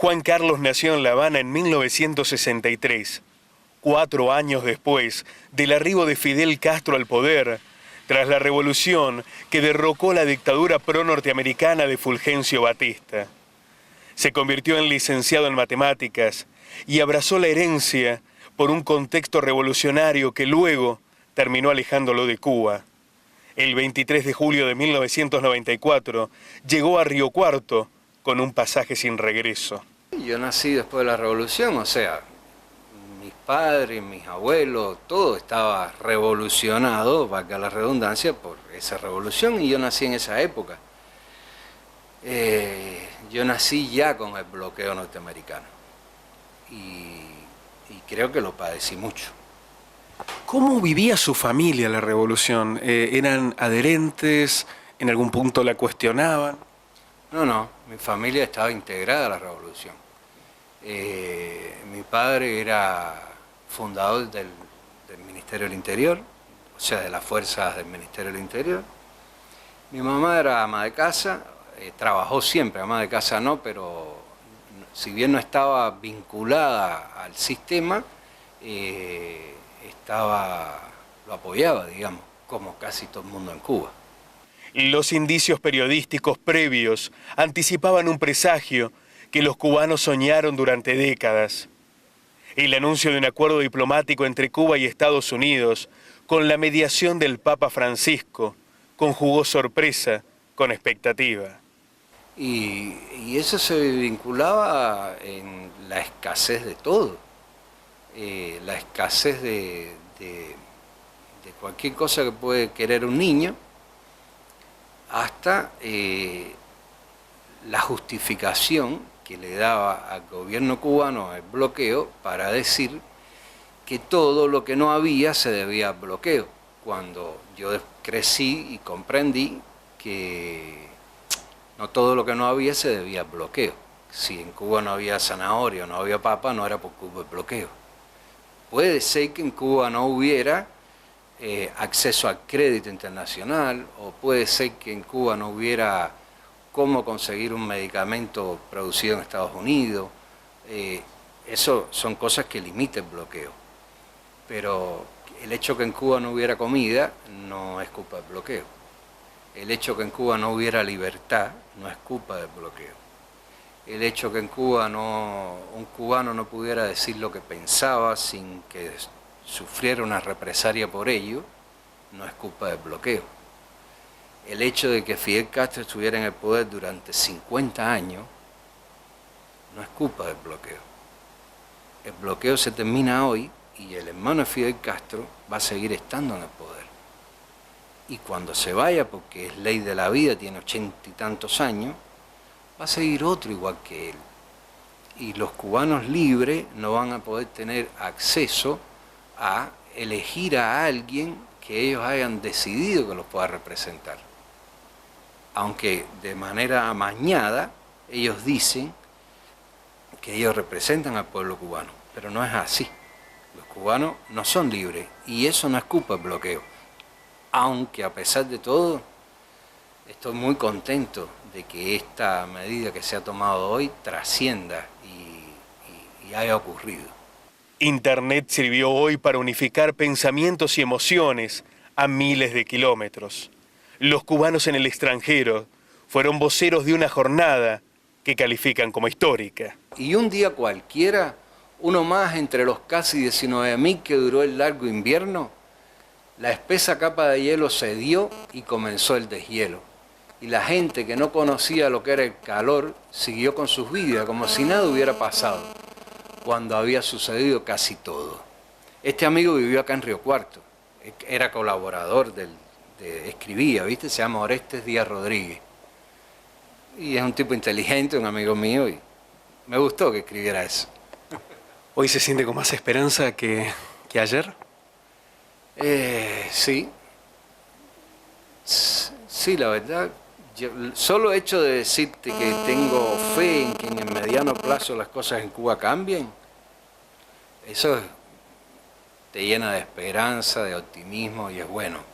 Juan Carlos nació en La Habana en 1963, 4 años después del arribo de Fidel Castro al poder, tras la revolución que derrocó la dictadura pro-norteamericana de Fulgencio Batista. Se convirtió en licenciado en matemáticas y abrazó la herencia por un contexto revolucionario que luego terminó alejándolo de Cuba. El 23 de julio de 1994 llegó a Río Cuarto con un pasaje sin regreso. Yo nací después de la revolución, o sea, mis padres, mis abuelos, todo estaba revolucionado, valga la redundancia, por esa revolución, y yo nací en esa época. Yo nací ya con el bloqueo norteamericano y creo que lo padecí mucho. ¿Cómo vivía su familia la revolución? ¿Eran adherentes? ¿En algún punto la cuestionaban? No, mi familia estaba integrada a la revolución. Mi padre era fundador del Ministerio del Interior, o sea, de las fuerzas del Ministerio del Interior. Mi mamá era ama de casa, trabajó siempre, ama de casa no, pero si bien no estaba vinculada al sistema, lo apoyaba, digamos, como casi todo el mundo en Cuba. Los indicios periodísticos previos anticipaban un presagio que los cubanos soñaron durante décadas. El anuncio de un acuerdo diplomático entre Cuba y Estados Unidos, con la mediación del Papa Francisco, conjugó sorpresa con expectativa. Y eso se vinculaba en la escasez de todo, la escasez de cualquier cosa que puede querer un niño, hasta la justificación que le daba al gobierno cubano el bloqueo para decir que todo lo que no había se debía al bloqueo, cuando yo crecí y comprendí que no todo lo que no había se debía al bloqueo. Si en Cuba no había zanahoria, no había papa, no era por culpa del bloqueo. Puede ser que en Cuba no hubiera acceso al crédito internacional, o puede ser que en Cuba no hubiera cómo conseguir un medicamento producido en Estados Unidos. Eso son cosas que limitan el bloqueo. Pero el hecho que en Cuba no hubiera comida no es culpa del bloqueo. El hecho que en Cuba no hubiera libertad no es culpa del bloqueo. El hecho que en Cuba un cubano no pudiera decir lo que pensaba sin que sufriera una represalia por ello, no es culpa del bloqueo. El hecho de que Fidel Castro estuviera en el poder durante 50 años, no es culpa del bloqueo. El bloqueo se termina hoy y el hermano de Fidel Castro va a seguir estando en el poder. Y cuando se vaya, porque es ley de la vida, tiene 80 y tantos años, va a seguir otro igual que él. Y los cubanos libres no van a poder tener acceso a elegir a alguien que ellos hayan decidido que los pueda representar. Aunque de manera amañada ellos dicen que ellos representan al pueblo cubano, pero no es así. Los cubanos no son libres y eso no es culpa del bloqueo. Aunque a pesar de todo, estoy muy contento de que esta medida que se ha tomado hoy trascienda y haya ocurrido. Internet sirvió hoy para unificar pensamientos y emociones a miles de kilómetros. Los cubanos en el extranjero fueron voceros de una jornada que califican como histórica. Y un día cualquiera, uno más entre los casi 19.000 que duró el largo invierno, la espesa capa de hielo cedió y comenzó el deshielo. Y la gente que no conocía lo que era el calor siguió con sus vidas como si nada hubiera pasado, cuando había sucedido casi todo. Este amigo vivió acá en Río Cuarto, era colaborador escribía, ¿viste? Se llama Orestes Díaz Rodríguez. Y es un tipo inteligente, un amigo mío, y me gustó que escribiera eso. ¿Hoy se siente con más esperanza que ayer? Sí. Sí, la verdad. Solo el hecho de decirte que tengo fe en que en el mediano plazo las cosas en Cuba cambien, eso te llena de esperanza, de optimismo y es bueno.